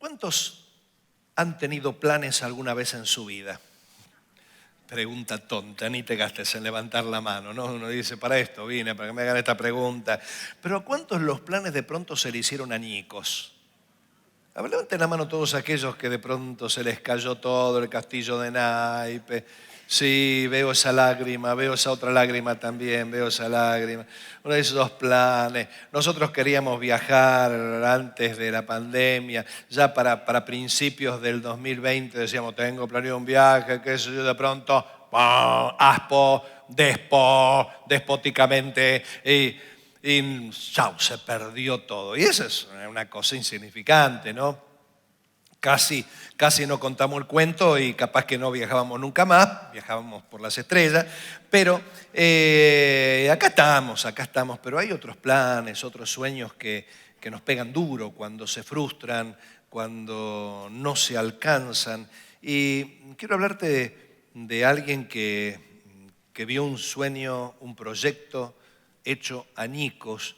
¿Cuántos han tenido planes alguna vez en su vida? Pregunta tonta, ni te gastes en levantar la mano, ¿no? Uno dice, para esto vine, para que me hagan esta pregunta. Pero ¿a cuántos los planes de pronto se le hicieron añicos? A ver, levanten la mano todos aquellos que de pronto se les cayó todo el castillo de naipe. Sí, veo esa lágrima, veo esa otra lágrima también, veo esa lágrima. Uno de esos planes. Nosotros queríamos viajar antes de la pandemia, ya para principios del 2020 decíamos, tengo planeado un viaje, qué sé yo, de pronto, ¡pum! Despóticamente, y chau, se perdió todo. Y eso es una cosa insignificante, ¿no? Casi no contamos el cuento y capaz que no viajábamos nunca más, viajábamos por las estrellas, pero acá estamos, pero hay otros planes, otros sueños que nos pegan duro cuando se frustran, cuando no se alcanzan. Y quiero hablarte de alguien que vio un sueño, un proyecto hecho añicos,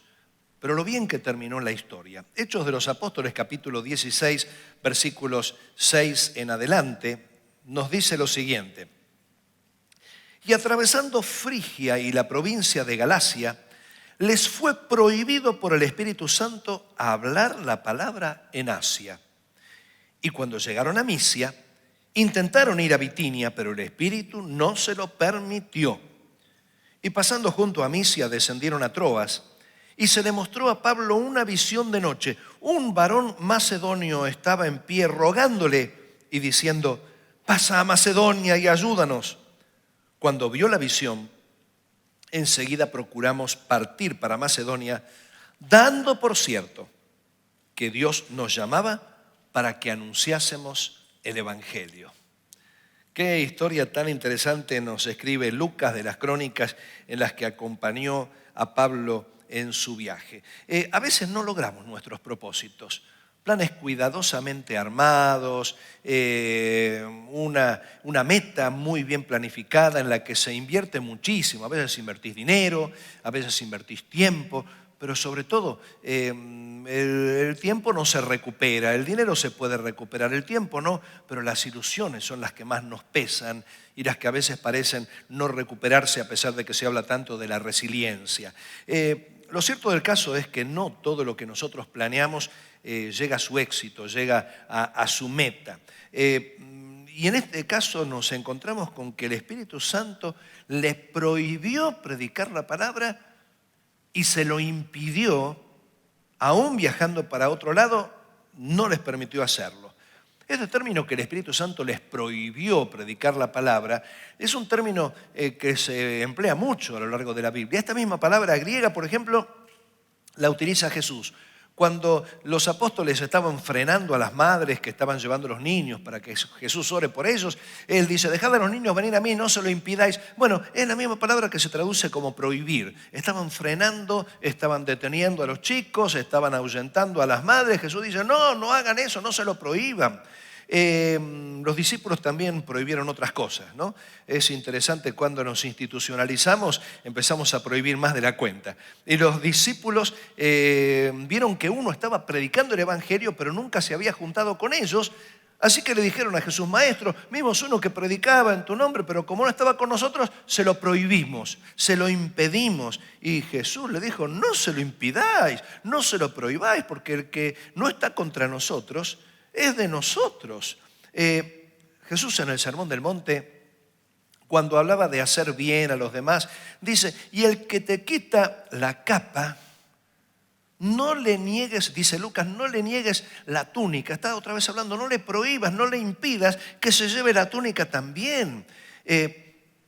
pero lo bien que terminó la historia. Hechos de los Apóstoles, capítulo 16, versículos 6 en adelante, nos dice lo siguiente. Y atravesando Frigia y la provincia de Galacia, les fue prohibido por el Espíritu Santo hablar la palabra en Asia. Y cuando llegaron a Misia, intentaron ir a Bitinia, pero el Espíritu no se lo permitió. Y pasando junto a Misia, descendieron a Troas, y se le mostró a Pablo una visión de noche. Un varón macedonio estaba en pie rogándole y diciendo, pasa a Macedonia y ayúdanos. Cuando vio la visión, enseguida procuramos partir para Macedonia, dando por cierto que Dios nos llamaba para que anunciásemos el Evangelio. Qué historia tan interesante nos escribe Lucas de las crónicas en las que acompañó a Pablo en su viaje. A veces no logramos nuestros propósitos, planes cuidadosamente armados, una meta muy bien planificada en la que se invierte muchísimo. A veces invertís dinero, a veces invertís tiempo, pero sobre todo el tiempo no se recupera, el dinero se puede recuperar, el tiempo no, pero las ilusiones son las que más nos pesan y las que a veces parecen no recuperarse a pesar de que se habla tanto de la resiliencia. Lo cierto del caso es que no todo lo que nosotros planeamos llega a su éxito, llega a su meta. Y en este caso nos encontramos con que el Espíritu Santo les prohibió predicar la palabra y se lo impidió, aún viajando para otro lado, no les permitió hacerlo. Este término que el Espíritu Santo les prohibió predicar la palabra es un término que se emplea mucho a lo largo de la Biblia. Esta misma palabra griega, por ejemplo, la utiliza Jesús. Cuando los apóstoles estaban frenando a las madres que estaban llevando a los niños para que Jesús ore por ellos, Él dice, dejad a los niños venir a mí, no se lo impidáis. Bueno, es la misma palabra que se traduce como prohibir. Estaban frenando, estaban deteniendo a los chicos, estaban ahuyentando a las madres. Jesús dice, no hagan eso, no se lo prohíban. Los discípulos también prohibieron otras cosas, ¿no? Es interesante cuando nos institucionalizamos, empezamos a prohibir más de la cuenta. Y los discípulos vieron que uno estaba predicando el Evangelio, pero nunca se había juntado con ellos. Así que le dijeron a Jesús, maestro, vimos uno que predicaba en tu nombre, pero como no estaba con nosotros, se lo prohibimos, se lo impedimos. Y Jesús le dijo, no se lo impidáis, no se lo prohibáis, porque el que no está contra nosotros es de nosotros. Jesús en el Sermón del Monte, cuando hablaba de hacer bien a los demás, dice, y el que te quita la capa, no le niegues, dice Lucas, no le niegues la túnica. Está otra vez hablando, no le prohíbas, no le impidas que se lleve la túnica también.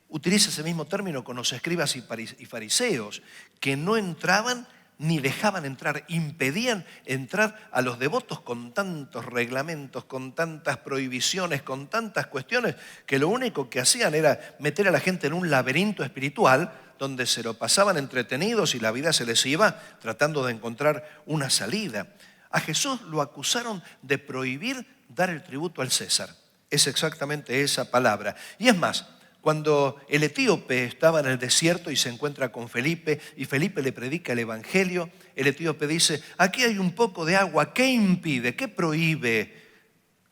Utiliza ese mismo término con los escribas y fariseos, que no entraban ni dejaban entrar, impedían entrar a los devotos con tantos reglamentos, con tantas prohibiciones, con tantas cuestiones, que lo único que hacían era meter a la gente en un laberinto espiritual donde se lo pasaban entretenidos y la vida se les iba tratando de encontrar una salida. A Jesús lo acusaron de prohibir dar el tributo al César. Es exactamente esa palabra. Y es más, cuando el etíope estaba en el desierto y se encuentra con Felipe y Felipe le predica el Evangelio, el etíope dice, aquí hay un poco de agua, ¿qué impide, qué prohíbe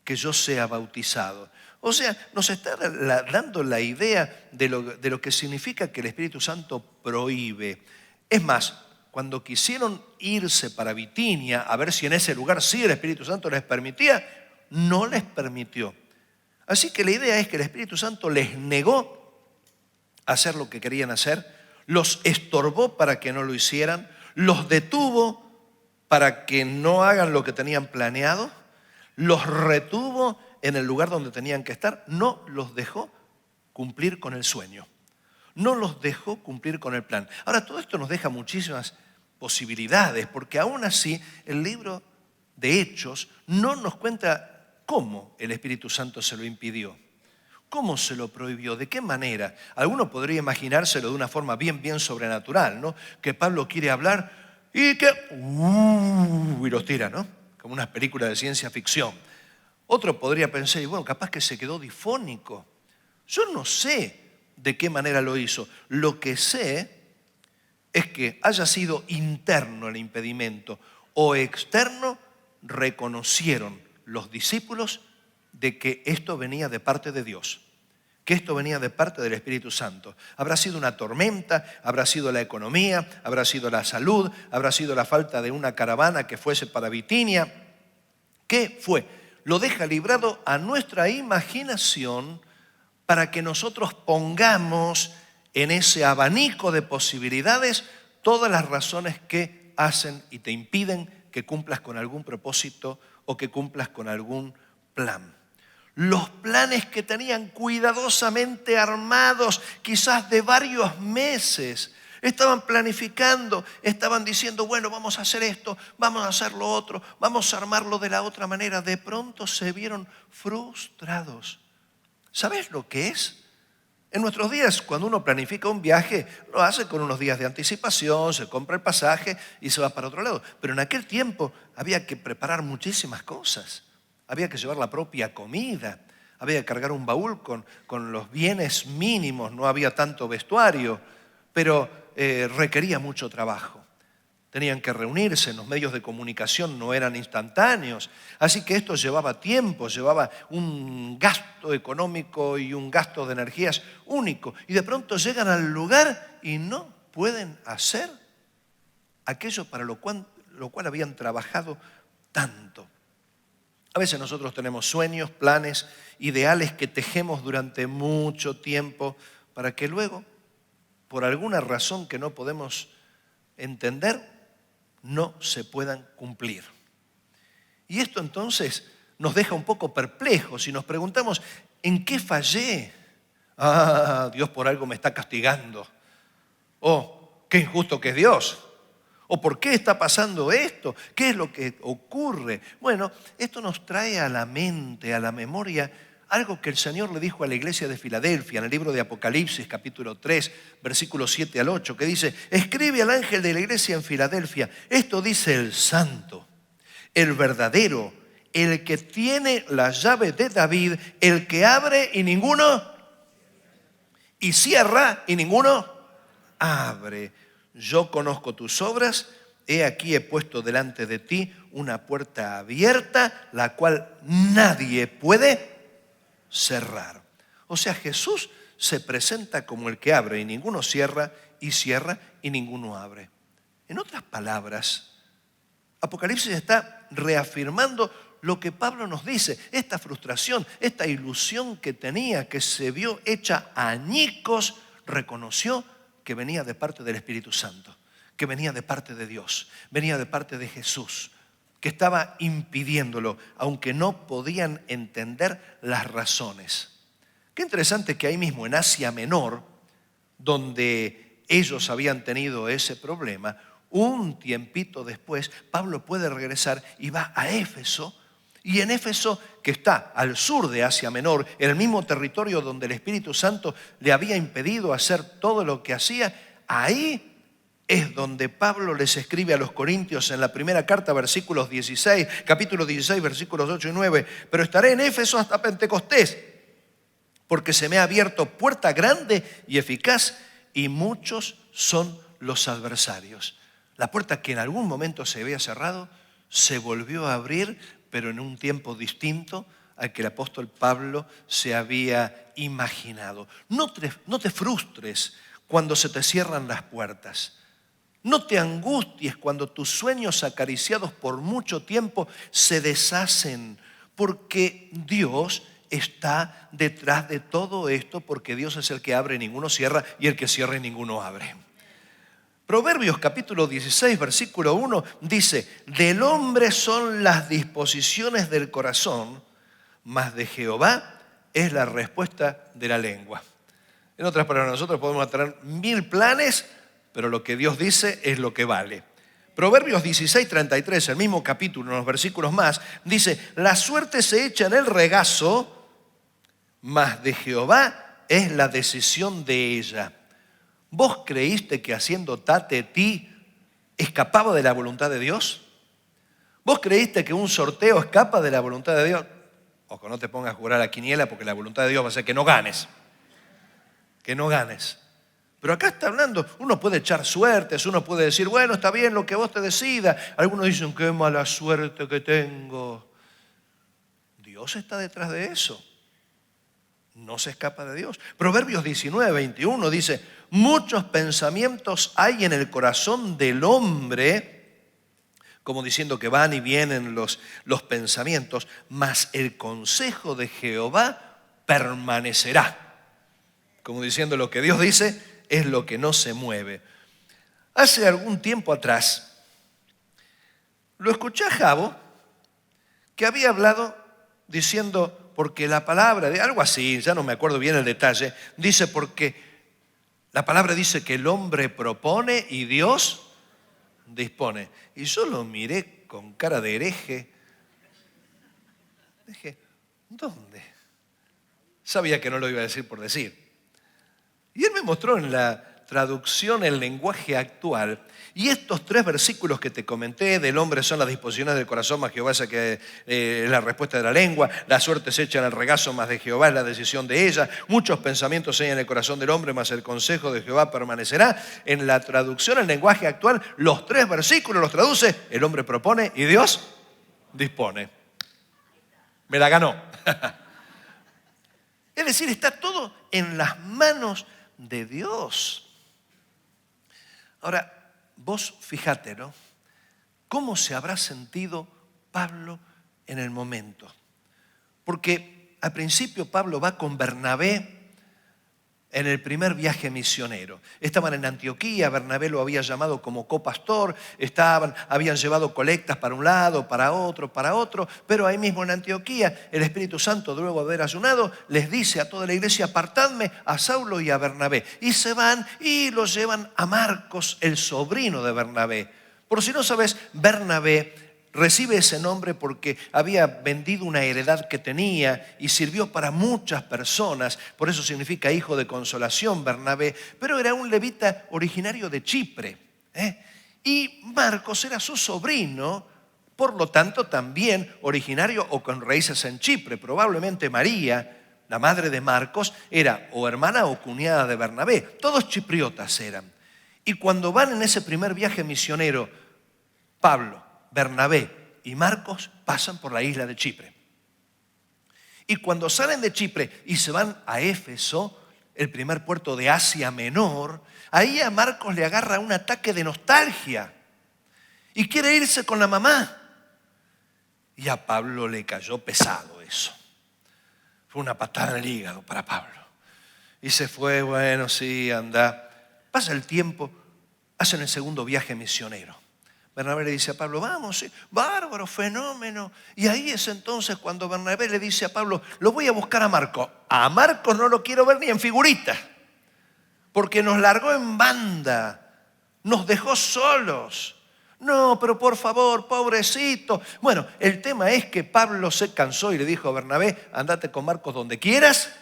que yo sea bautizado. O sea, nos está dando la idea de lo que significa que el Espíritu Santo prohíbe. Es más, cuando quisieron irse para Bitinia, a ver si en ese lugar sí el Espíritu Santo les permitía, no les permitió. Así que la idea es que el Espíritu Santo les negó hacer lo que querían hacer, los estorbó para que no lo hicieran, los detuvo para que no hagan lo que tenían planeado, los retuvo en el lugar donde tenían que estar, no los dejó cumplir con el sueño, no los dejó cumplir con el plan. Ahora, todo esto nos deja muchísimas posibilidades, porque aún así el libro de Hechos no nos cuenta cómo el Espíritu Santo se lo impidió, cómo se lo prohibió, de qué manera. Alguno podría imaginárselo de una forma bien sobrenatural, ¿no? Que Pablo quiere hablar y que y los tira, ¿no? Como unas películas de ciencia ficción. Otro podría pensar, y bueno, capaz que se quedó difónico. Yo no sé de qué manera lo hizo. Lo que sé es que haya sido interno el impedimento o externo, reconocieron los discípulos de que esto venía de parte de Dios, que esto venía de parte del Espíritu Santo. Habrá sido una tormenta, habrá sido la economía, habrá sido la salud, habrá sido la falta de una caravana que fuese para Bitinia. ¿Qué fue? Lo deja librado a nuestra imaginación para que nosotros pongamos en ese abanico de posibilidades todas las razones que hacen y te impiden que cumplas con algún propósito o que cumplas con algún plan. Los planes que tenían cuidadosamente armados, quizás de varios meses, estaban planificando, estaban diciendo, bueno, vamos a hacer esto, vamos a hacer lo otro, vamos a armarlo de la otra manera. De pronto se vieron frustrados. ¿Sabes lo que es? En nuestros días, cuando uno planifica un viaje, lo hace con unos días de anticipación, se compra el pasaje y se va para otro lado. Pero en aquel tiempo había que preparar muchísimas cosas. Había que llevar la propia comida, había que cargar un baúl con los bienes mínimos, no había tanto vestuario, pero requería mucho trabajo. Tenían que reunirse, los medios de comunicación no eran instantáneos, así que esto llevaba tiempo, llevaba un gasto económico y un gasto de energías único. Y de pronto llegan al lugar y no pueden hacer aquello para lo cual habían trabajado tanto. A veces nosotros tenemos sueños, planes, ideales que tejemos durante mucho tiempo para que luego, por alguna razón que no podemos entender, no se puedan cumplir. Y esto entonces nos deja un poco perplejos y nos preguntamos, ¿en qué fallé? Dios por algo me está castigando. Qué injusto que es Dios. ¿O por qué está pasando esto? ¿Qué es lo que ocurre? Bueno, esto nos trae a la mente, a la memoria, algo que el Señor le dijo a la iglesia de Filadelfia en el libro de Apocalipsis, capítulo 3, versículos 7 al 8, que dice, escribe al ángel de la iglesia en Filadelfia, esto dice el santo, el verdadero, el que tiene la llave de David, el que abre y ninguno, y cierra y ninguno abre. Yo conozco tus obras, he aquí he puesto delante de ti una puerta abierta, la cual nadie puede cerrar. O sea, Jesús se presenta como el que abre y ninguno cierra y ninguno abre. En otras palabras, Apocalipsis está reafirmando lo que Pablo nos dice, esta frustración, esta ilusión que tenía, que se vio hecha añicos, reconoció que venía de parte del Espíritu Santo, que venía de parte de Dios, venía de parte de Jesús, que estaba impidiéndolo, aunque no podían entender las razones. Qué interesante que ahí mismo en Asia Menor, donde ellos habían tenido ese problema, un tiempito después, Pablo puede regresar y va a Éfeso, y en Éfeso, que está al sur de Asia Menor, en el mismo territorio donde el Espíritu Santo le había impedido hacer todo lo que hacía, ahí es donde Pablo les escribe a los Corintios en la primera carta, versículos 16, capítulo 16, versículos 8 y 9. Pero estaré en Éfeso hasta Pentecostés, porque se me ha abierto puerta grande y eficaz, y muchos son los adversarios. La puerta que en algún momento se había cerrado, se volvió a abrir, pero en un tiempo distinto, al que el apóstol Pablo se había imaginado. No te frustres cuando se te cierran las puertas. No te angusties cuando tus sueños acariciados por mucho tiempo se deshacen, porque Dios está detrás de todo esto, porque Dios es el que abre y ninguno cierra, y el que cierra y ninguno abre. Proverbios capítulo 16, versículo 1 dice: del hombre son las disposiciones del corazón, mas de Jehová es la respuesta de la lengua. En otras palabras, nosotros podemos tener 1000 planes, pero lo que Dios dice es lo que vale. Proverbios 16, 33, el mismo capítulo, unos versículos más, dice: la suerte se echa en el regazo, mas de Jehová es la decisión de ella. ¿Vos creíste que haciendo ti escapaba de la voluntad de Dios? ¿Vos creíste que un sorteo escapa de la voluntad de Dios? Ojo, no te pongas a jugar a la quiniela, porque la voluntad de Dios va a ser que no ganes. Que no ganes. Pero acá está hablando, uno puede echar suertes, uno puede decir, bueno, está bien lo que vos te decidas. Algunos dicen, qué mala suerte que tengo. Dios está detrás de eso. No se escapa de Dios. Proverbios 19, 21 dice: muchos pensamientos hay en el corazón del hombre, como diciendo que van y vienen los pensamientos, mas el consejo de Jehová permanecerá. Como diciendo, lo que Dios dice es lo que no se mueve. Hace algún tiempo atrás, lo escuché a Jabo, que había hablado diciendo, porque la palabra, de algo así, ya no me acuerdo bien el detalle, dice porque la palabra dice que el hombre propone y Dios dispone. Y yo lo miré con cara de hereje. Dije, ¿dónde? Sabía que no lo iba a decir por decir. Y él me mostró en la traducción el lenguaje actual. Y estos 3 versículos que te comenté, del hombre son las disposiciones del corazón, mas Jehová es la respuesta de la lengua, la suerte se echa en el regazo, mas de Jehová es la decisión de ella, muchos pensamientos hay en el corazón del hombre, mas el consejo de Jehová permanecerá. En la traducción, el lenguaje actual, los 3 versículos los traduce: el hombre propone y Dios dispone. Me la ganó. Es decir, está todo en las manos de Dios. Ahora, vos fíjate, ¿no? ¿Cómo se habrá sentido Pablo en el momento? Porque al principio Pablo va con Bernabé en el primer viaje misionero. Estaban en Antioquía, Bernabé lo había llamado como copastor, habían llevado colectas para un lado, para otro, pero ahí mismo en Antioquía el Espíritu Santo, luego de haber ayunado, les dice a toda la iglesia: apartadme a Saulo y a Bernabé. Y se van y los llevan a Marcos, el sobrino de Bernabé. Por si no sabes, Bernabé recibe ese nombre porque había vendido una heredad que tenía y sirvió para muchas personas. Por eso significa hijo de consolación, Bernabé. Pero era un levita originario de Chipre. Y Marcos era su sobrino, por lo tanto también originario o con raíces en Chipre. Probablemente María, la madre de Marcos, era o hermana o cuñada de Bernabé. Todos chipriotas eran. Y cuando van en ese primer viaje misionero, Pablo, Bernabé y Marcos pasan por la isla de Chipre. Y cuando salen de Chipre y se van a Éfeso, el primer puerto de Asia Menor, ahí a Marcos le agarra un ataque de nostalgia y quiere irse con la mamá. Y a Pablo le cayó pesado eso. Fue una patada en el hígado para Pablo. Y se fue, bueno, sí, anda. Pasa el tiempo, hacen el segundo viaje misionero. Bernabé le dice a Pablo: vamos, sí, bárbaro, fenómeno. Y ahí es entonces cuando Bernabé le dice a Pablo: lo voy a buscar a Marcos. A Marcos no lo quiero ver ni en figurita, porque nos largó en banda, nos dejó solos. No, pero por favor, pobrecito. Bueno, el tema es que Pablo se cansó y le dijo a Bernabé: andate con Marcos donde quieras,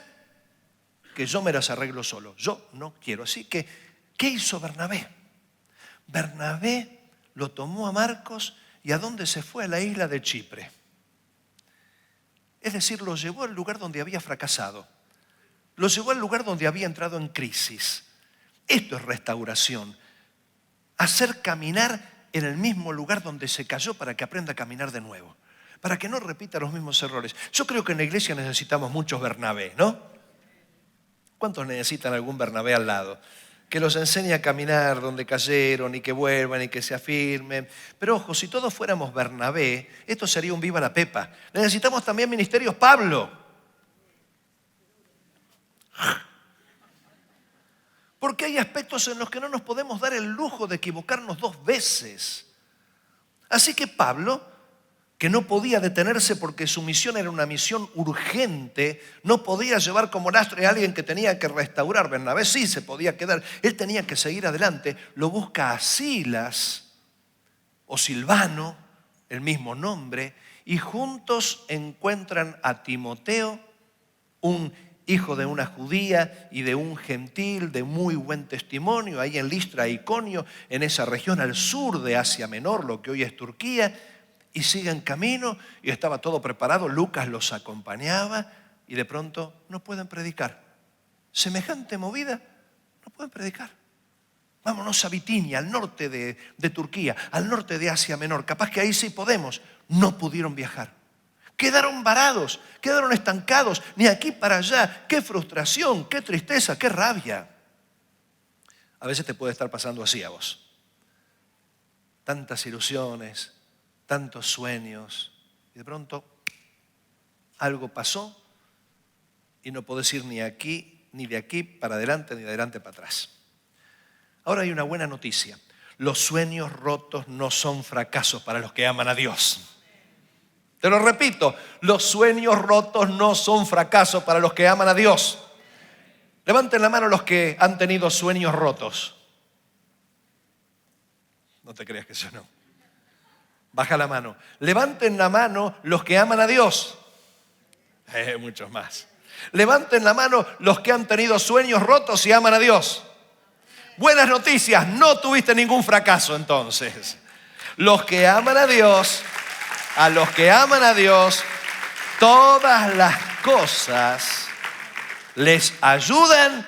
que yo me las arreglo solo. Yo no quiero. Así que, ¿qué hizo Bernabé? Bernabé lo tomó a Marcos y ¿a dónde se fue? A la isla de Chipre. Es decir, lo llevó al lugar donde había fracasado. Lo llevó al lugar donde había entrado en crisis. Esto es restauración. Hacer caminar en el mismo lugar donde se cayó para que aprenda a caminar de nuevo. para que no repita los mismos errores. Yo creo que en la iglesia necesitamos muchos Bernabé, ¿no? ¿Cuántos necesitan algún Bernabé al lado? Que los enseñe a caminar donde cayeron y que vuelvan y que se afirmen. Pero ojo, si todos fuéramos Bernabé, esto sería un viva la pepa. Necesitamos también ministerios Pablo. Porque hay aspectos en los que no nos podemos dar el lujo de equivocarnos 2 veces. Así que Pablo, que no podía detenerse porque su misión era una misión urgente, no podía llevar como lastre a alguien que tenía que restaurar. Bernabé sí se podía quedar, él tenía que seguir adelante. Lo busca a Silas o Silvano, el mismo nombre, y juntos encuentran a Timoteo, un hijo de una judía y de un gentil de muy buen testimonio, ahí en Listra e Iconio, en esa región al sur de Asia Menor, lo que hoy es Turquía, y siguen camino y estaba todo preparado. Lucas los acompañaba y de pronto no pueden predicar. Semejante movida, no pueden predicar. Vámonos a Bitinia, al norte de Turquía, al norte de Asia Menor. Capaz que ahí sí podemos. No pudieron viajar. Quedaron varados, quedaron estancados, ni aquí para allá. Qué frustración, qué tristeza, qué rabia. A veces te puede estar pasando así a vos. Tantas ilusiones, tantos sueños, y de pronto algo pasó y no podés ir ni aquí, ni de aquí para adelante, ni de adelante para atrás. Ahora hay una buena noticia. Los sueños rotos no son fracasos para los que aman a Dios. Te lo repito, los sueños rotos no son fracasos para los que aman a Dios. Levanten la mano los que han tenido sueños rotos. No te creas que eso no. Baja la mano. Levanten la mano los que aman a Dios. Muchos más. Levanten la mano los que han tenido sueños rotos y aman a Dios. Buenas noticias, no tuviste ningún fracaso entonces. Los que aman a Dios, a los que aman a Dios, todas las cosas les ayudan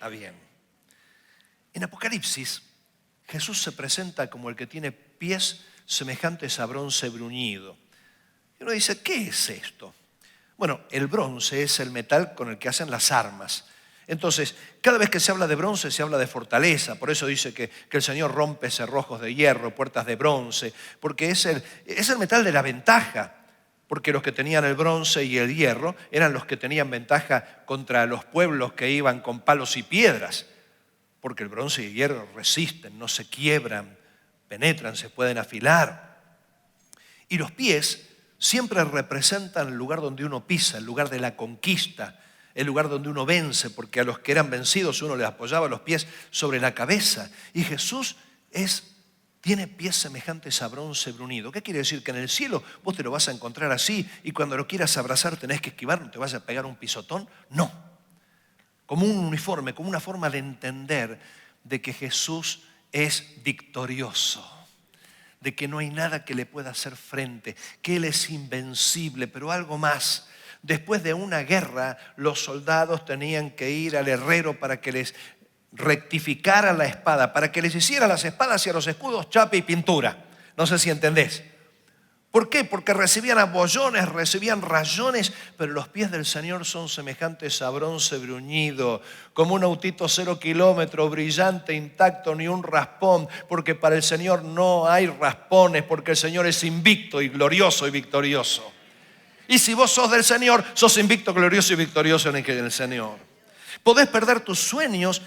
a bien. En Apocalipsis, Jesús se presenta como el que tiene pies semejantes a bronce bruñido. Y uno dice, ¿qué es esto? Bueno, el bronce es el metal con el que hacen las armas. Entonces, cada vez que se habla de bronce, se habla de fortaleza. Por eso dice que el Señor rompe cerrojos de hierro, puertas de bronce, porque es el metal de la ventaja. Porque los que tenían el bronce y el hierro eran los que tenían ventaja contra los pueblos que iban con palos y piedras. Porque el bronce y el hierro resisten, no se quiebran, penetran, se pueden afilar. Y los pies siempre representan el lugar donde uno pisa, el lugar de la conquista, el lugar donde uno vence, porque a los que eran vencidos uno les apoyaba los pies sobre la cabeza. Y Jesús tiene pies semejantes a bronce bruñido. ¿Qué quiere decir? Que en el cielo vos te lo vas a encontrar así y cuando lo quieras abrazar tenés que esquivar, no te vas a pegar un pisotón. No. Como un uniforme, como una forma de entender de que Jesús es victorioso, de que no hay nada que le pueda hacer frente, que Él es invencible, pero algo más. Después de una guerra, los soldados tenían que ir al herrero para que les rectificara la espada, para que les hiciera las espadas y a los escudos chapa y pintura. No sé si entendés. ¿Por qué? Porque recibían abollones, recibían rayones, pero los pies del Señor son semejantes a bronce bruñido, como un autito 0 kilómetros, brillante, intacto, ni un raspón, porque para el Señor no hay raspones, porque el Señor es invicto y glorioso y victorioso. Y si vos sos del Señor, sos invicto, glorioso y victorioso en el Señor. Podés perder tus sueños,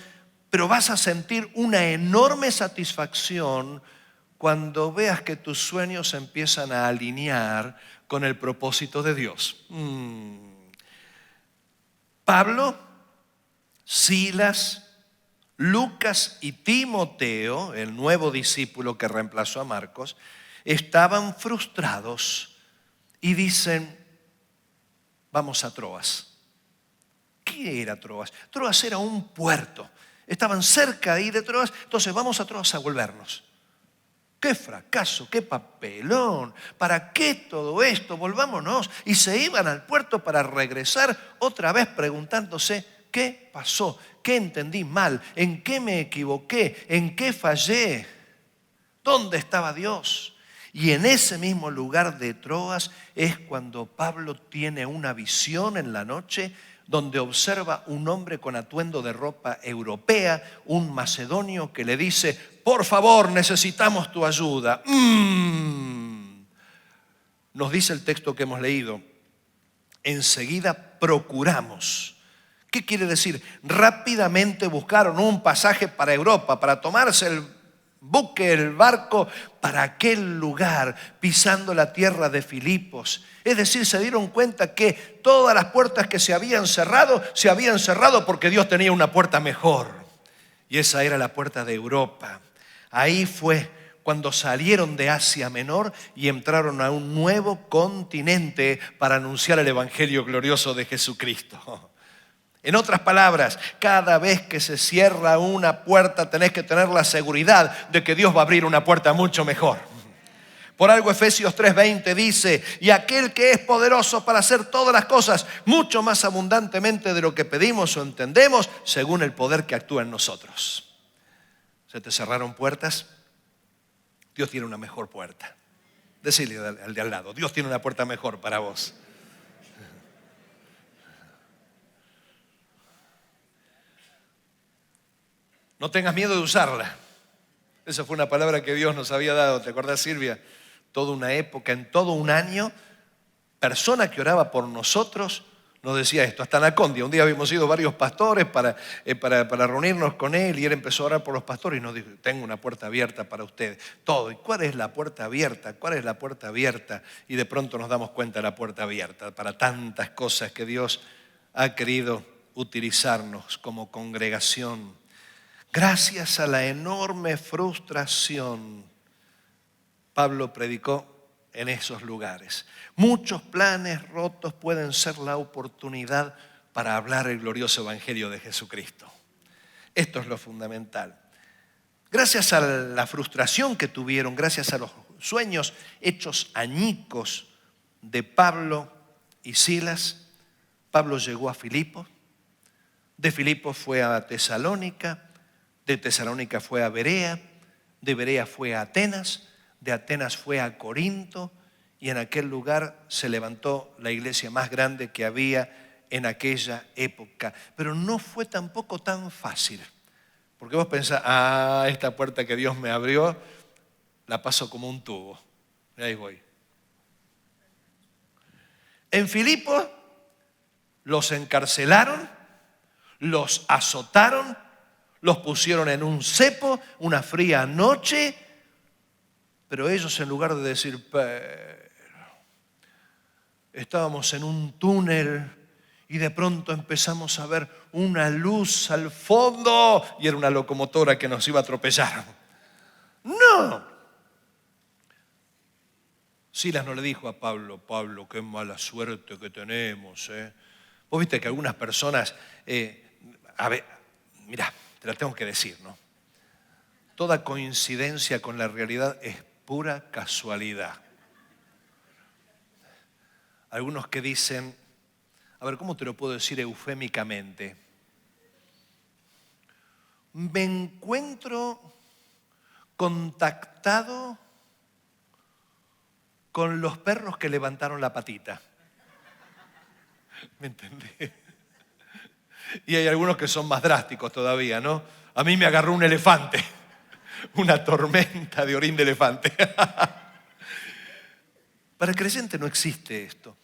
pero vas a sentir una enorme satisfacción cuando veas que tus sueños se empiezan a alinear con el propósito de Dios. Pablo, Silas, Lucas y Timoteo, el nuevo discípulo que reemplazó a Marcos, estaban frustrados y dicen, vamos a Troas. ¿Qué era Troas? Troas era un puerto. Estaban cerca ahí de Troas, entonces vamos a Troas a volvernos. ¡Qué fracaso, qué papelón! ¿Para qué todo esto? Volvámonos. Y se iban al puerto para regresar otra vez preguntándose, ¿qué pasó? ¿Qué entendí mal? ¿En qué me equivoqué? ¿En qué fallé? ¿Dónde estaba Dios? Y en ese mismo lugar de Troas es cuando Pablo tiene una visión en la noche donde observa un hombre con atuendo de ropa europea, un macedonio que le dice: por favor, necesitamos tu ayuda. Nos dice el texto que hemos leído: enseguida procuramos. ¿Qué quiere decir? Rápidamente buscaron un pasaje para Europa, para tomarse el buque, el barco, para aquel lugar, pisando la tierra de Filipos. Es decir, se dieron cuenta que todas las puertas que se habían cerrado porque Dios tenía una puerta mejor. Y esa era la puerta de Europa. Ahí fue cuando salieron de Asia Menor y entraron a un nuevo continente para anunciar el evangelio glorioso de Jesucristo. En otras palabras, cada vez que se cierra una puerta tenés que tener la seguridad de que Dios va a abrir una puerta mucho mejor. Por algo Efesios 3:20 dice: y aquel que es poderoso para hacer todas las cosas mucho más abundantemente de lo que pedimos o entendemos, según el poder que actúa en nosotros. ¿Se te cerraron puertas? Dios tiene una mejor puerta. Decirle al de al lado: Dios tiene una puerta mejor para vos. No tengas miedo de usarla. Esa fue una palabra que Dios nos había dado. ¿Te acuerdas, Silvia? Toda una época, en todo un año, persona que oraba por nosotros nos decía esto. Hasta Anacondia, un día habíamos ido varios pastores para reunirnos con él, y él empezó a orar por los pastores y nos dijo: tengo una puerta abierta para ustedes. Todo. ¿Y cuál es la puerta abierta? ¿Cuál es la puerta abierta? Y de pronto nos damos cuenta de la puerta abierta para tantas cosas que Dios ha querido utilizarnos como congregación. Gracias a la enorme frustración, Pablo predicó en esos lugares. Muchos planes rotos pueden ser la oportunidad para hablar el glorioso evangelio de Jesucristo. Esto es lo fundamental. Gracias a la frustración que tuvieron, gracias a los sueños hechos añicos de Pablo y Silas, Pablo llegó a Filipos. De Filipos fue a Tesalónica. De Tesalónica fue a Berea, de Berea fue a Atenas, de Atenas fue a Corinto, y en aquel lugar se levantó la iglesia más grande que había en aquella época. Pero no fue tampoco tan fácil, porque vos pensás: esta puerta que Dios me abrió, la paso como un tubo. Y ahí voy. En Filipos los encarcelaron, los azotaron, los pusieron en un cepo una fría noche, pero ellos, en lugar de decir: estábamos en un túnel y de pronto empezamos a ver una luz al fondo y era una locomotora que nos iba a atropellar. No. Silas no le dijo a Pablo: Pablo, qué mala suerte que tenemos. Vos viste que algunas personas, mirá, te la tengo que decir, ¿no? Toda coincidencia con la realidad es pura casualidad. Algunos que dicen, a ver, ¿cómo te lo puedo decir eufémicamente? Me encuentro contactado con los perros que levantaron la patita. ¿Me entendés? Y hay algunos que son más drásticos todavía, ¿no? A mí me agarró un elefante, una tormenta de orín de elefante. Para el creyente no existe esto.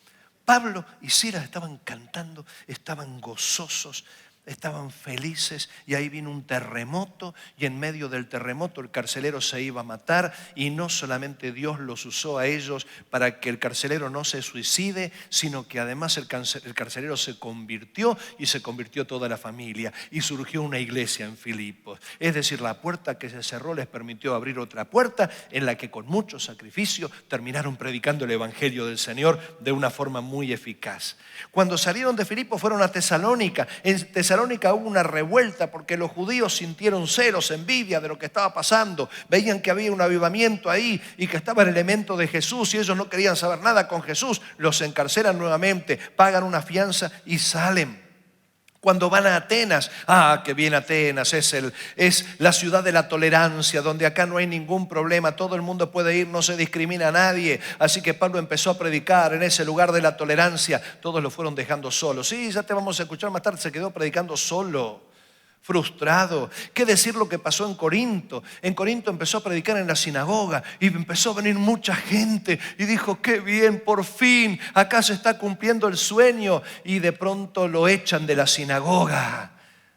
Pablo y Silas estaban cantando, estaban gozosos, estaban felices, y ahí vino un terremoto, y en medio del terremoto el carcelero se iba a matar, y no solamente Dios los usó a ellos para que el carcelero no se suicide, sino que además el carcelero se convirtió, y se convirtió toda la familia, y surgió una iglesia en Filipos. Es decir, la puerta que se cerró les permitió abrir otra puerta en la que con mucho sacrificio terminaron predicando el evangelio del Señor de una forma muy eficaz. Cuando salieron de Filipos fueron a Tesalónica. En Tesalónica hubo una revuelta porque los judíos sintieron celos, envidia de lo que estaba pasando. Veían que había un avivamiento ahí y que estaba el elemento de Jesús, y ellos no querían saber nada con Jesús. Los encarcelan nuevamente, pagan una fianza y salen. Cuando van a Atenas, qué bien Atenas, es la ciudad de la tolerancia, donde acá no hay ningún problema, todo el mundo puede ir, no se discrimina a nadie. Así que Pablo empezó a predicar en ese lugar de la tolerancia, todos lo fueron dejando solo. Sí, ya te vamos a escuchar más tarde, se quedó predicando solo, frustrado. ¿Qué decir lo que pasó en Corinto? En Corinto empezó a predicar en la sinagoga y empezó a venir mucha gente y dijo, qué bien, por fin, acá se está cumpliendo el sueño, y de pronto lo echan de la sinagoga.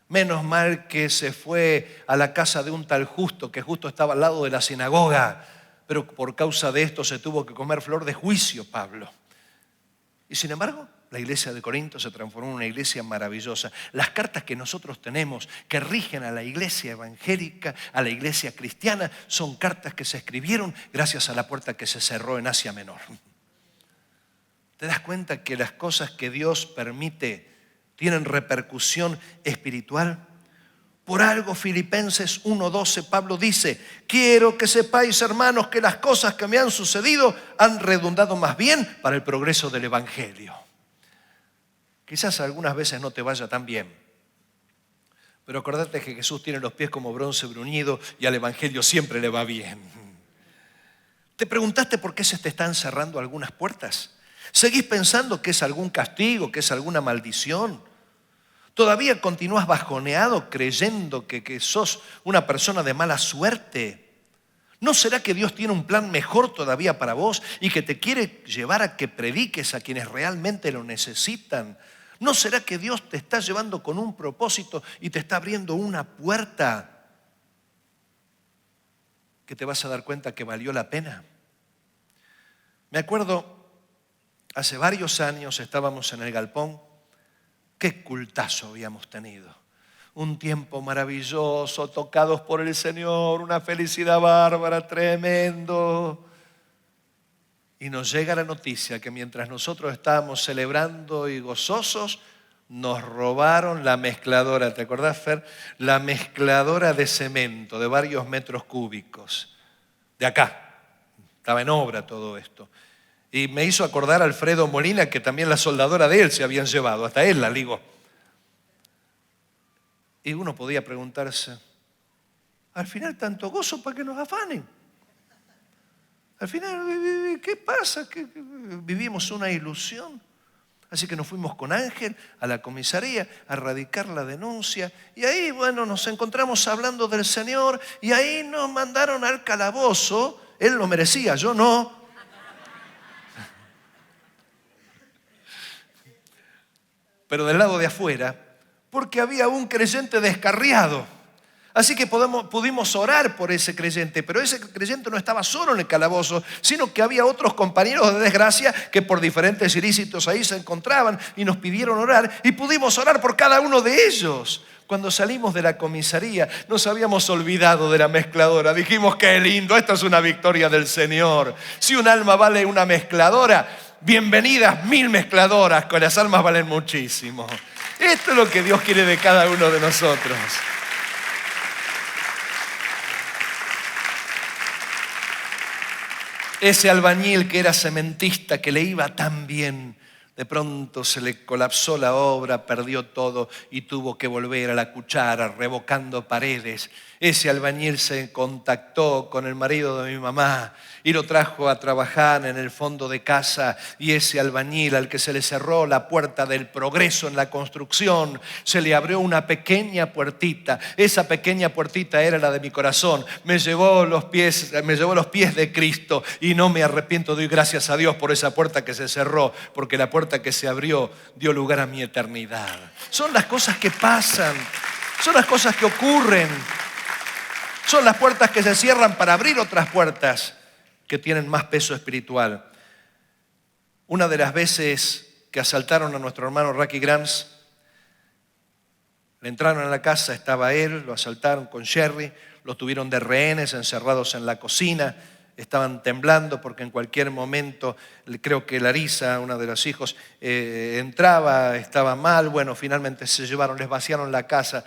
Menos mal que se fue a la casa de un tal Justo, que justo estaba al lado de la sinagoga, pero por causa de esto se tuvo que comer flor de juicio Pablo. Y sin embargo, la iglesia de Corinto se transformó en una iglesia maravillosa. Las cartas que nosotros tenemos que rigen a la iglesia evangélica, a la iglesia cristiana, son cartas que se escribieron gracias a la puerta que se cerró en Asia Menor. ¿Te das cuenta que las cosas que Dios permite tienen repercusión espiritual? Por algo, Filipenses 1:12, Pablo dice, quiero que sepáis, hermanos, que las cosas que me han sucedido han redundado más bien para el progreso del evangelio. Quizás algunas veces no te vaya tan bien, pero acordate que Jesús tiene los pies como bronce bruñido y al evangelio siempre le va bien. ¿Te preguntaste por qué se te están cerrando algunas puertas? ¿Seguís pensando que es algún castigo, que es alguna maldición? ¿Todavía continúas bajoneado creyendo que sos una persona de mala suerte? ¿No será que Dios tiene un plan mejor todavía para vos y que te quiere llevar a que prediques a quienes realmente lo necesitan? ¿No será que Dios te está llevando con un propósito y te está abriendo una puerta que te vas a dar cuenta que valió la pena? Me acuerdo, hace varios años estábamos en el galpón. Qué cultazo habíamos tenido. Un tiempo maravilloso, tocados por el Señor, una felicidad bárbara, tremendo. Y nos llega la noticia que mientras nosotros estábamos celebrando y gozosos, nos robaron la mezcladora. ¿Te acordás, Fer? La mezcladora de cemento de varios metros cúbicos. De acá. Estaba en obra todo esto. Y me hizo acordar a Alfredo Molina que también la soldadora de él se habían llevado. Hasta él la ligó. Y uno podía preguntarse, al final tanto gozo para que nos afanen. Al final, ¿qué pasa? ¿Que vivimos una ilusión? Así que nos fuimos con Ángel a la comisaría a radicar la denuncia. Y ahí, bueno, nos encontramos hablando del Señor. Y ahí nos mandaron al calabozo. Él lo merecía, yo no. Pero del lado de afuera, porque había un creyente descarriado. Así que pudimos orar por ese creyente, pero ese creyente no estaba solo en el calabozo, sino que había otros compañeros de desgracia que por diferentes ilícitos ahí se encontraban y nos pidieron orar y pudimos orar por cada uno de ellos. Cuando salimos de la comisaría nos habíamos olvidado de la mezcladora. Dijimos, qué lindo, esta es una victoria del Señor. Si un alma vale una mezcladora, bienvenidas 1000 mezcladoras, que las almas valen muchísimo. Esto es lo que Dios quiere de cada uno de nosotros. Ese albañil que era cementista, que le iba tan bien, de pronto se le colapsó la obra, perdió todo y tuvo que volver a la cuchara, revocando paredes. Ese albañil se contactó con el marido de mi mamá y lo trajo a trabajar en el fondo de casa. Y ese albañil al que se le cerró la puerta del progreso en la construcción, se le abrió una pequeña puertita. Esa pequeña puertita era la de mi corazón. Me llevó los pies de Cristo y no me arrepiento. Doy gracias a Dios por esa puerta que se cerró, porque la puerta que se abrió dio lugar a mi eternidad. Son las cosas que pasan, son las cosas que ocurren. Son las puertas que se cierran para abrir otras puertas que tienen más peso espiritual. Una de las veces que asaltaron a nuestro hermano Rocky Grams, le entraron a la casa, estaba él, lo asaltaron con Sherry, los tuvieron de rehenes, encerrados en la cocina, estaban temblando porque en cualquier momento, creo que Larisa, una de los hijos, entraba, estaba mal. Bueno, finalmente se llevaron, les vaciaron la casa.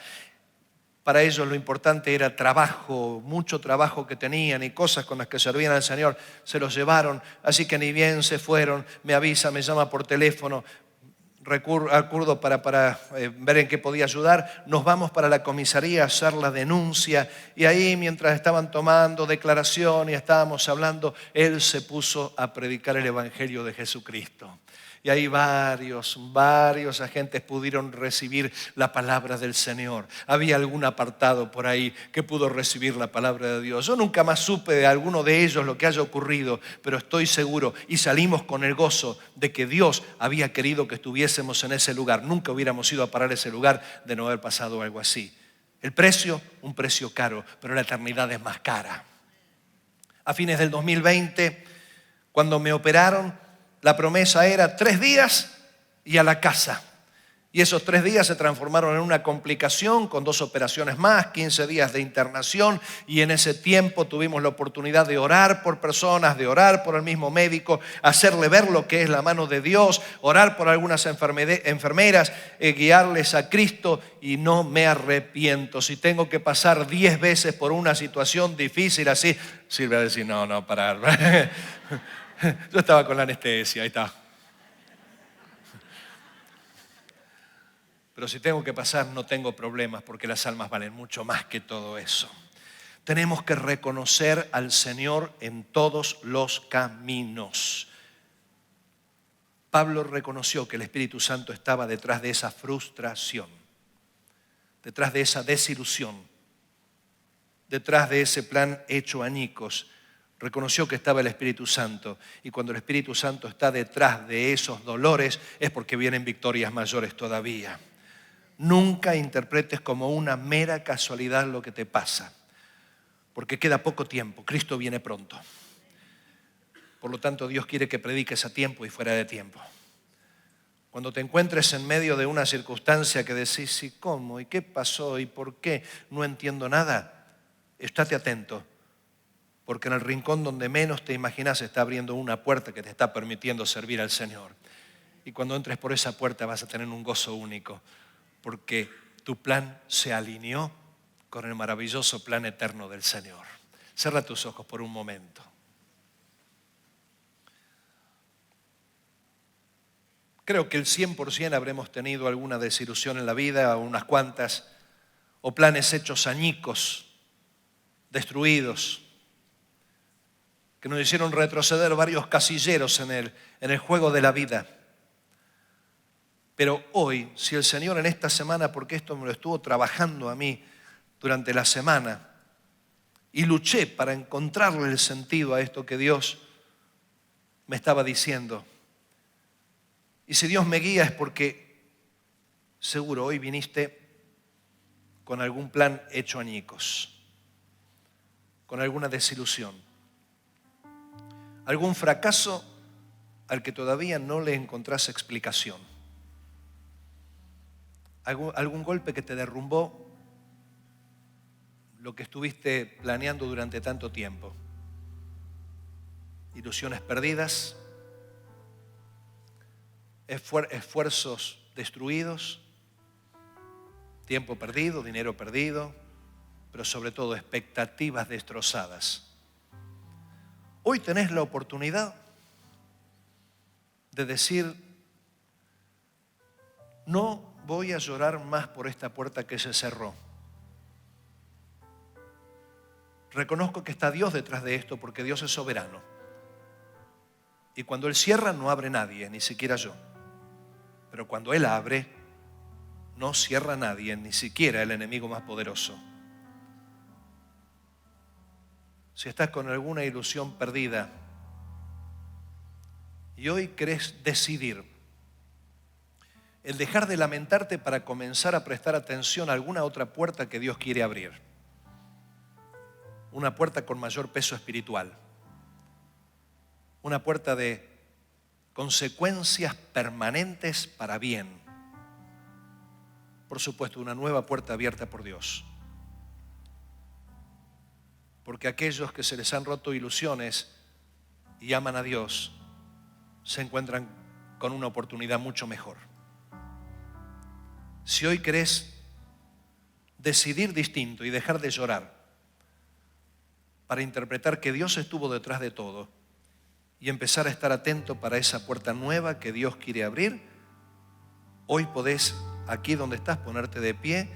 Para ellos lo importante era trabajo, mucho trabajo que tenían y cosas con las que servían al Señor. Se los llevaron, así que ni bien se fueron, me avisa, me llama por teléfono. acuerdo para ver en qué podía ayudar. Nos vamos para la comisaría a hacer la denuncia y ahí mientras estaban tomando declaración y estábamos hablando, él se puso a predicar el Evangelio de Jesucristo. Y ahí varios agentes pudieron recibir la palabra del Señor. Había algún apartado por ahí que pudo recibir la palabra de Dios. Yo nunca más supe de alguno de ellos lo que haya ocurrido, pero estoy seguro y salimos con el gozo de que Dios había querido que estuviésemos en ese lugar. Nunca hubiéramos ido a parar a ese lugar de no haber pasado algo así. El precio, un precio caro, pero la eternidad es más cara. A fines del 2020, cuando me operaron, la promesa era 3 días y a la casa. Y esos 3 días se transformaron en una complicación con 2 operaciones más, 15 días de internación. Y en ese tiempo tuvimos la oportunidad de orar por personas, de orar por el mismo médico, hacerle ver lo que es la mano de Dios, orar por algunas enfermeras, guiarles a Cristo. Y no me arrepiento. Si tengo que pasar 10 veces por una situación difícil así, Silvia va a decir, no, parar. Yo estaba con la anestesia, ahí está. Pero si tengo que pasar, no tengo problemas porque las almas valen mucho más que todo eso. Tenemos que reconocer al Señor en todos los caminos. Pablo reconoció que el Espíritu Santo estaba detrás de esa frustración, detrás de esa desilusión, detrás de ese plan hecho añicos. Reconoció que estaba el Espíritu Santo, y cuando el Espíritu Santo está detrás de esos dolores es porque vienen victorias mayores todavía. Nunca interpretes como una mera casualidad lo que te pasa, porque queda poco tiempo, Cristo viene pronto. Por lo tanto, Dios quiere que prediques a tiempo y fuera de tiempo. Cuando te encuentres en medio de una circunstancia que decís, ¿y cómo? ¿Y qué pasó? ¿Y por qué? No entiendo nada. Estate atento. Porque en el rincón donde menos te imaginas está abriendo una puerta que te está permitiendo servir al Señor. Y cuando entres por esa puerta vas a tener un gozo único, porque tu plan se alineó con el maravilloso plan eterno del Señor. Cierra tus ojos por un momento. Creo que el 100% habremos tenido alguna desilusión en la vida, o unas cuantas, o planes hechos añicos, destruidos, que nos hicieron retroceder varios casilleros en el juego de la vida. Pero hoy, si el Señor en esta semana, porque esto me lo estuvo trabajando a mí durante la semana, y luché para encontrarle el sentido a esto que Dios me estaba diciendo. Y si Dios me guía es porque seguro hoy viniste con algún plan hecho añicos, con alguna desilusión, algún fracaso al que todavía no le encontrás explicación, algún golpe que te derrumbó lo que estuviste planeando durante tanto tiempo, ilusiones perdidas, esfuerzos destruidos, tiempo perdido, dinero perdido, pero sobre todo expectativas destrozadas. Hoy tenés la oportunidad de decir, no voy a llorar más por esta puerta que se cerró. Reconozco que está Dios detrás de esto porque Dios es soberano. Y cuando Él cierra no abre nadie, ni siquiera yo. Pero cuando Él abre, no cierra nadie, ni siquiera el enemigo más poderoso. Si estás con alguna ilusión perdida y hoy querés decidir el dejar de lamentarte para comenzar a prestar atención a alguna otra puerta que Dios quiere abrir, una puerta con mayor peso espiritual, una puerta de consecuencias permanentes para bien, por supuesto una nueva puerta abierta por Dios. Porque aquellos que se les han roto ilusiones y aman a Dios se encuentran con una oportunidad mucho mejor. Si hoy querés decidir distinto y dejar de llorar para interpretar que Dios estuvo detrás de todo y empezar a estar atento para esa puerta nueva que Dios quiere abrir, Hoy podés, aquí donde estás, ponerte de pie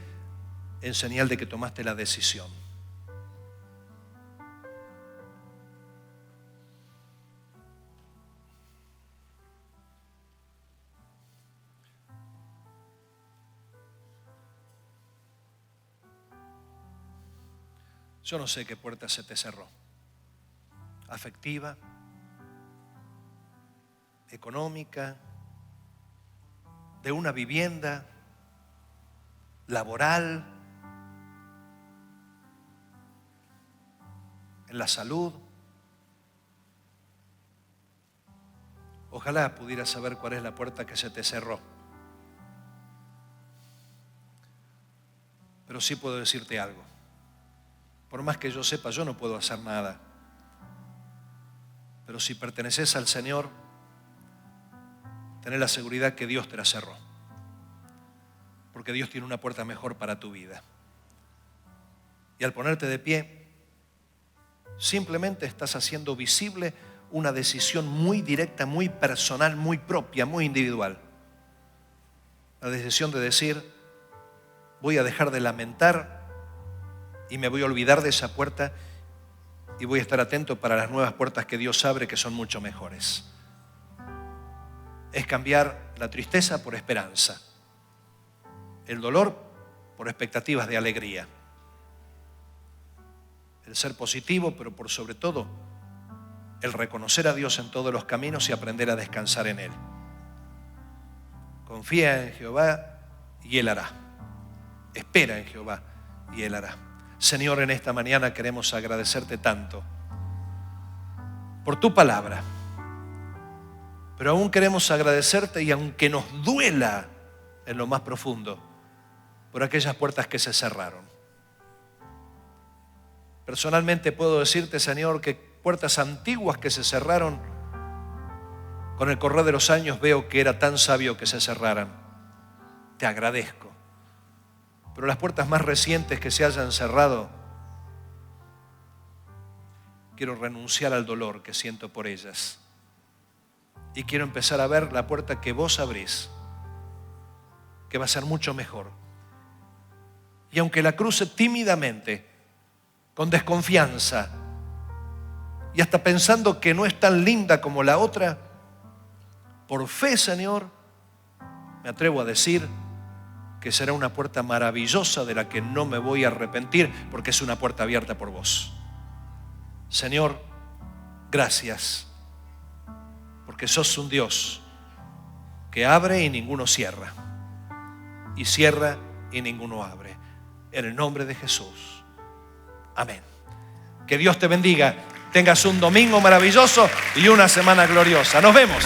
en señal de que tomaste la decisión. Yo no sé qué puerta se te cerró. Afectiva, económica, de una vivienda, laboral, en la salud. Ojalá pudieras saber cuál es la puerta que se te cerró. Pero sí puedo decirte algo. Por más que yo sepa, yo no puedo hacer nada. Pero si perteneces al Señor, tenés la seguridad que Dios te la cerró. Porque Dios tiene una puerta mejor para tu vida. Y al ponerte de pie, simplemente estás haciendo visible una decisión muy directa, muy personal, muy propia, muy individual. La decisión de decir, voy a dejar de lamentar y me voy a olvidar de esa puerta y voy a estar atento para las nuevas puertas que Dios abre, que son mucho mejores. Es cambiar la tristeza por esperanza, el dolor por expectativas de alegría, el ser positivo, pero por sobre todo el reconocer a Dios en todos los caminos y aprender a descansar en Él. Confía en Jehová y Él hará. Espera en Jehová y Él hará. Señor, en esta mañana queremos agradecerte tanto por tu palabra, pero aún queremos agradecerte, y aunque nos duela en lo más profundo, por aquellas puertas que se cerraron. Personalmente puedo decirte, Señor, que puertas antiguas que se cerraron, con el correr de los años veo que era tan sabio que se cerraran. Te agradezco. Pero las puertas más recientes que se hayan cerrado, quiero renunciar al dolor que siento por ellas. Y quiero empezar a ver la puerta que vos abrís, que va a ser mucho mejor. Y aunque la cruce tímidamente, con desconfianza, y hasta pensando que no es tan linda como la otra, por fe, Señor, me atrevo a decir que será una puerta maravillosa de la que no me voy a arrepentir, porque es una puerta abierta por vos. Señor, gracias, porque sos un Dios que abre y ninguno cierra, y cierra y ninguno abre. En el nombre de Jesús. Amén. Que Dios te bendiga. Tengas un domingo maravilloso y una semana gloriosa. Nos vemos.